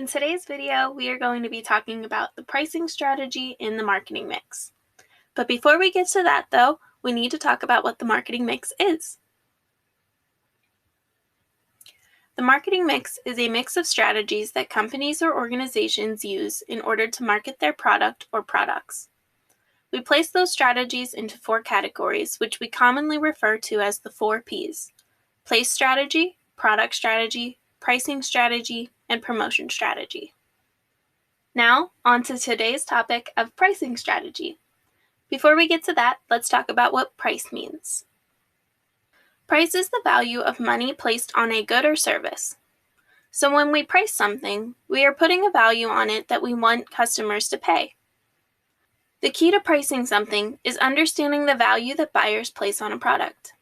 today's video, we are going to be talking about the pricing strategy in the marketing mix. But before we get to that though, we need to talk about what the marketing mix is. The marketing mix is a mix of strategies that companies or organizations use in order to market their product or products. We place those strategies into 4 categories, which we commonly refer to as the 4 Ps: place strategy, product strategy, pricing strategy, and promotion strategy. Now, on to today's topic of pricing strategy. Before we get to that, let's talk about what price means. Price is the value of money placed on a good or service. So when we price something, we are putting a value on it that we want customers to pay. The key to pricing something is understanding the value that buyers place on a product.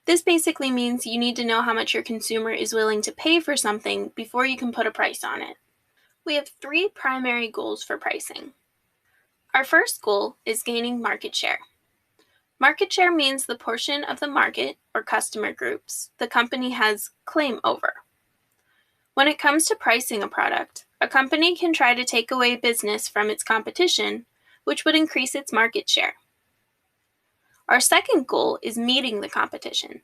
This basically means you need to know how much your consumer is willing to pay for something before you can put a price on it. We have 3 primary goals for pricing. Our first goal is gaining market share. Market share means the portion of the market or customer groups the company has claim over. When it comes to pricing a product, a company can try to take away business from its competition, which would increase its market share. Our second goal is meeting the competition.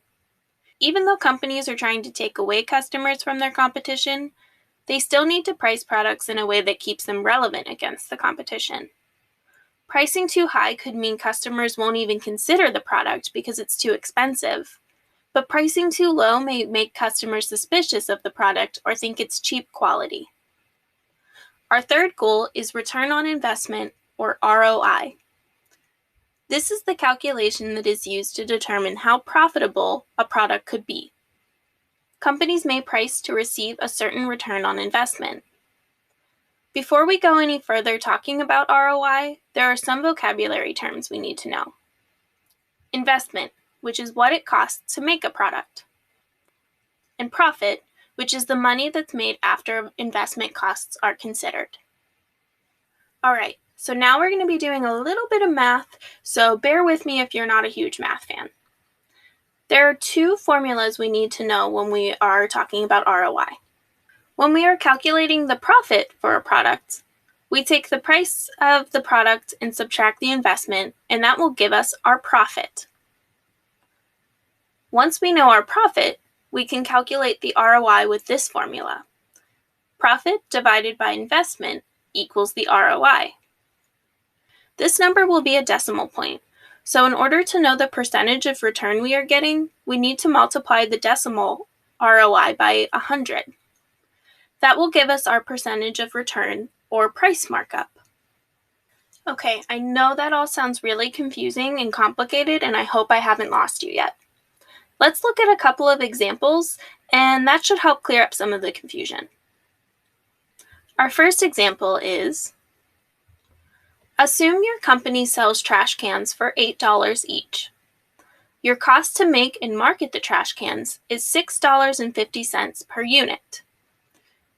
Even though companies are trying to take away customers from their competition, they still need to price products in a way that keeps them relevant against the competition. Pricing too high could mean customers won't even consider the product because it's too expensive, but pricing too low may make customers suspicious of the product or think it's cheap quality. Our third goal is return on investment, or ROI. This is the calculation that is used to determine how profitable a product could be. Companies may price to receive a certain return on investment. Before we go any further talking about ROI, there are some vocabulary terms we need to know. Investment, which is what it costs to make a product. And profit, which is the money that's made after investment costs are considered. Alright, so now we're going to be doing a little bit of math, so bear with me if you're not a huge math fan. There are 2 formulas we need to know when we are talking about ROI. When we are calculating the profit for a product, we take the price of the product and subtract the investment, and that will give us our profit. Once we know our profit, we can calculate the ROI with this formula. Profit divided by investment equals the ROI. This number will be a decimal point, so in order to know the percentage of return we are getting, we need to multiply the decimal ROI by 100. That will give us our percentage of return, or price markup. Okay, I know that all sounds really confusing and complicated, and I hope I haven't lost you yet. Let's look at a couple of examples, and that should help clear up some of the confusion. Our first example is, assume your company sells trash cans for $8 each. Your cost to make and market the trash cans is $6.50 per unit.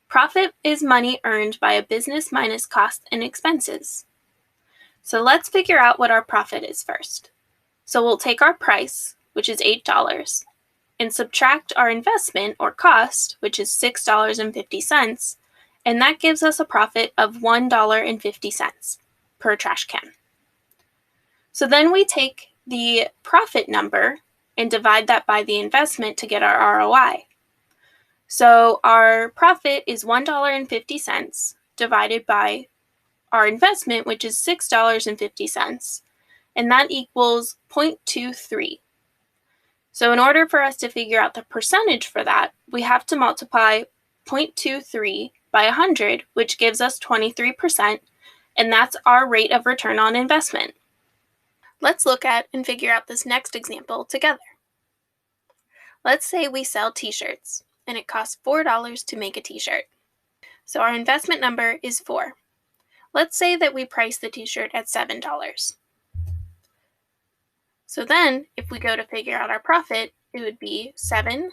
Profit is money earned by a business minus costs and expenses. So let's figure out what our profit is first. So we'll take our price, which is $8, and subtract our investment or cost, which is $6.50, and that gives us a profit of $1.50 per trash can. So then we take the profit number and divide that by the investment to get our ROI. So our profit is $1.50 divided by our investment, which is $6.50, and that equals 0.23. So in order for us to figure out the percentage for that, we have to multiply 0.23 by 100, which gives us 23%, and that's our rate of return on investment. Let's look at and figure out this next example together. Let's say we sell t-shirts, and it costs $4 to make a t-shirt. So our investment number is 4. Let's say that we price the t-shirt at $7. So then, if we go to figure out our profit, it would be 7,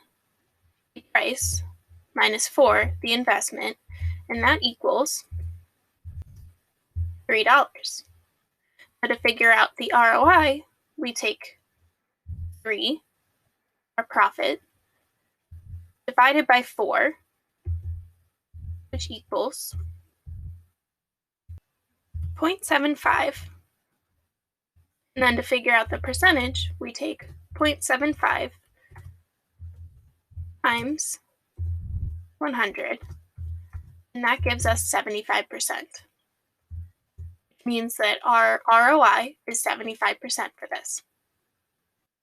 the price, minus 4, the investment, and that equals $3. Now to figure out the ROI, we take 3, our profit, divided by 4, which equals 0.75. And then to figure out the percentage, we take 0.75 times 100, and that gives us 75%. Which means that our ROI is 75% for this.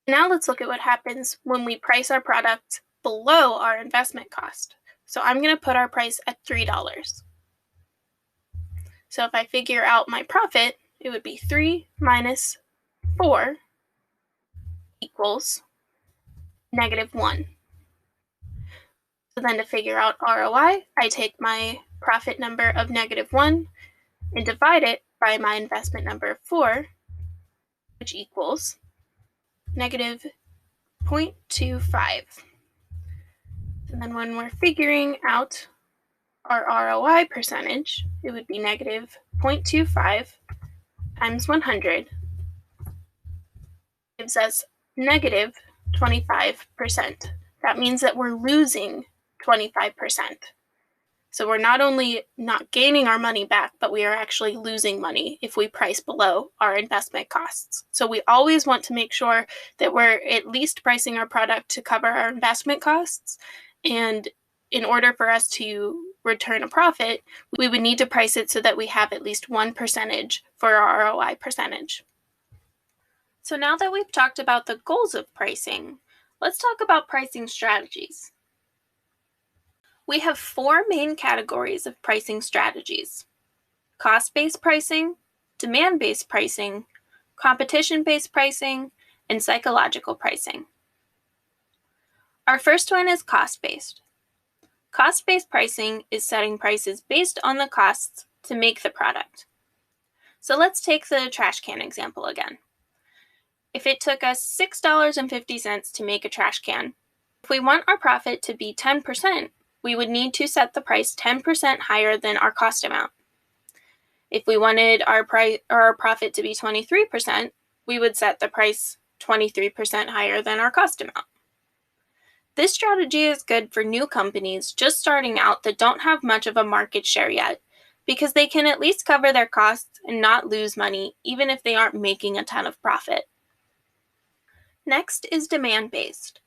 Now let's look at what happens when we price our product below our investment cost. So I'm going to put our price at $3. So if I figure out my profit, it would be 3 minus 4 equals -1. So then to figure out ROI, I take my profit number of -1 and divide it by my investment number of 4, which equals -0.25. And then when we're figuring out our ROI percentage, it would be -0.25 times 100 gives us -25%. That means that we're losing 25%. So we're not only not gaining our money back, but we are actually losing money if we price below our investment costs. So we always want to make sure that we're at least pricing our product to cover our investment costs. And in order for us to return a profit, we would need to price it so that we have at least 1% for our ROI percentage. So now that we've talked about the goals of pricing, let's talk about pricing strategies. We have 4 main categories of pricing strategies: cost-based pricing, demand-based pricing, competition-based pricing, and psychological pricing. Our first one is cost-based. Cost-based pricing is setting prices based on the costs to make the product. So let's take the trash can example again. If it took us $6.50 to make a trash can, if we want our profit to be 10%, we would need to set the price 10% higher than our cost amount. If we wanted our profit to be 23%, we would set the price 23% higher than our cost amount. This strategy is good for new companies just starting out that don't have much of a market share yet, because they can at least cover their costs and not lose money even if they aren't making a ton of profit. Next is demand-based.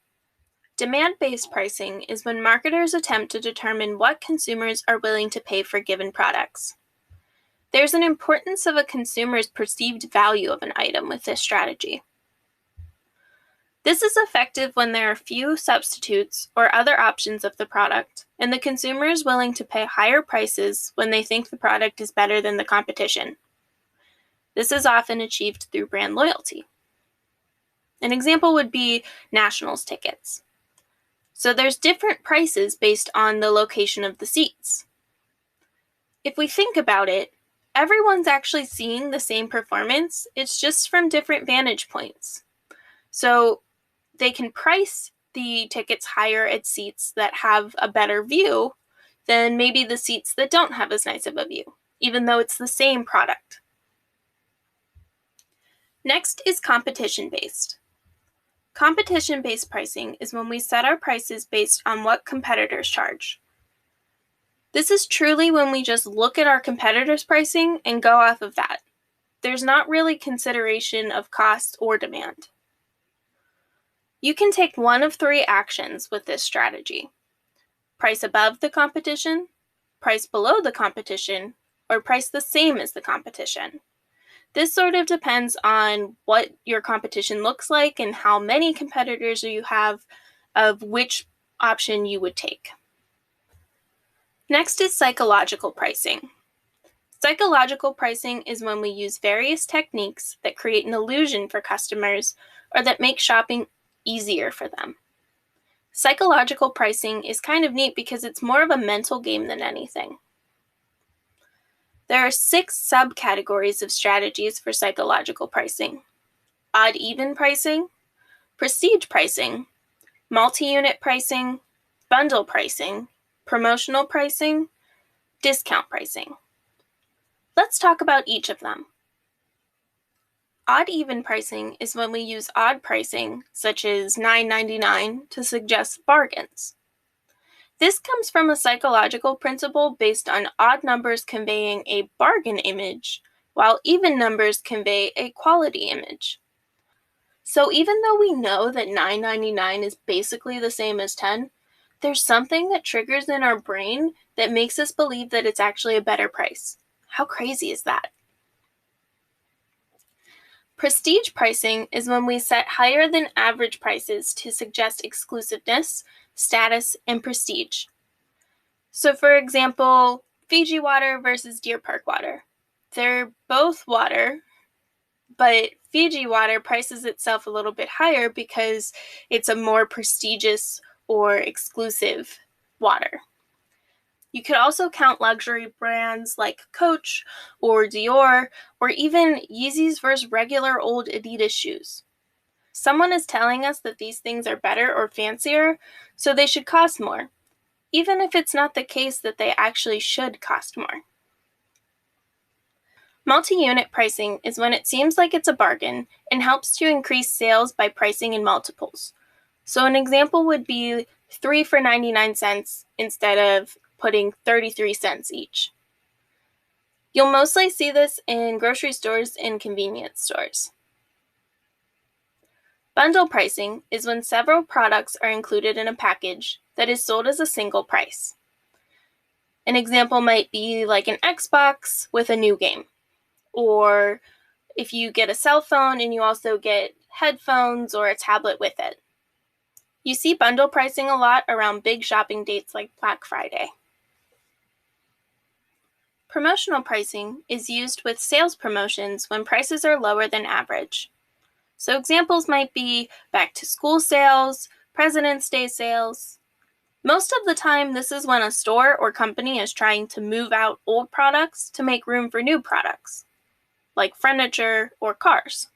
Demand-based pricing is when marketers attempt to determine what consumers are willing to pay for given products. There's an importance of a consumer's perceived value of an item with this strategy. This is effective when there are few substitutes or other options of the product, and the consumer is willing to pay higher prices when they think the product is better than the competition. This is often achieved through brand loyalty. An example would be Nationals tickets. So there's different prices based on the location of the seats. If we think about it, everyone's actually seeing the same performance, it's just from different vantage points. So they can price the tickets higher at seats that have a better view than maybe the seats that don't have as nice of a view, even though it's the same product. Next is competition-based. Competition-based pricing is when we set our prices based on what competitors charge. This is truly when we just look at our competitors' pricing and go off of that. There's not really consideration of cost or demand. You can take one of 3 actions with this strategy: price above the competition, price below the competition, or price the same as the competition. This sort of depends on what your competition looks like and how many competitors you have, of which option you would take. Next is psychological pricing. Psychological pricing is when we use various techniques that create an illusion for customers or that make shopping easier for them. Psychological pricing is kind of neat because it's more of a mental game than anything. There are 6 subcategories of strategies for psychological pricing: odd-even pricing, prestige pricing, multi-unit pricing, bundle pricing, promotional pricing, discount pricing. Let's talk about each of them. Odd-even pricing is when we use odd pricing, such as $9.99, to suggest bargains. This comes from a psychological principle based on odd numbers conveying a bargain image, while even numbers convey a quality image. So even though we know that $9.99 is basically the same as 10, there's something that triggers in our brain that makes us believe that it's actually a better price. How crazy is that? Prestige pricing is when we set higher than average prices to suggest exclusiveness, status, and prestige. So for example, Fiji water versus Deer Park water. They're both water, but Fiji water prices itself a little bit higher because it's a more prestigious or exclusive water. You could also count luxury brands like Coach or Dior, or even Yeezys versus regular old Adidas shoes. Someone is telling us that these things are better or fancier, so they should cost more, even if it's not the case that they actually should cost more. Multi-unit pricing is when it seems like it's a bargain and helps to increase sales by pricing in multiples. So an example would be 3 for 99 cents instead of putting 33 cents each. You'll mostly see this in grocery stores and convenience stores. Bundle pricing is when several products are included in a package that is sold as a single price. An example might be like an Xbox with a new game, or if you get a cell phone and you also get headphones or a tablet with it. You see bundle pricing a lot around big shopping dates like Black Friday. Promotional pricing is used with sales promotions when prices are lower than average. So examples might be back to school sales, President's Day sales. Most of the time, this is when a store or company is trying to move out old products to make room for new products, like furniture or cars.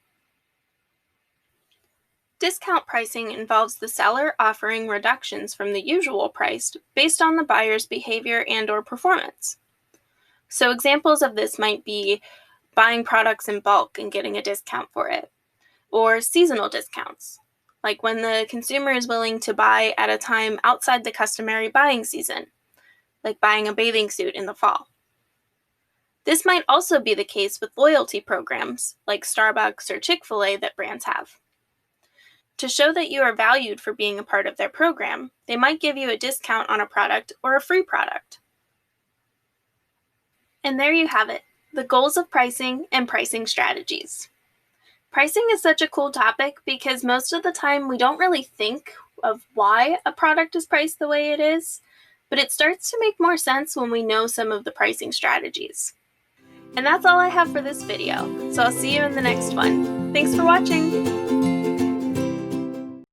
Discount pricing involves the seller offering reductions from the usual price based on the buyer's behavior and/or performance. So examples of this might be buying products in bulk and getting a discount for it, or seasonal discounts, like when the consumer is willing to buy at a time outside the customary buying season, like buying a bathing suit in the fall. This might also be the case with loyalty programs, like Starbucks or Chick-fil-A that brands have. To show that you are valued for being a part of their program, they might give you a discount on a product or a free product. And there you have it, the goals of pricing and pricing strategies. Pricing is such a cool topic because most of the time we don't really think of why a product is priced the way it is, but it starts to make more sense when we know some of the pricing strategies. And that's all I have for this video, so I'll see you in the next one. Thanks for watching!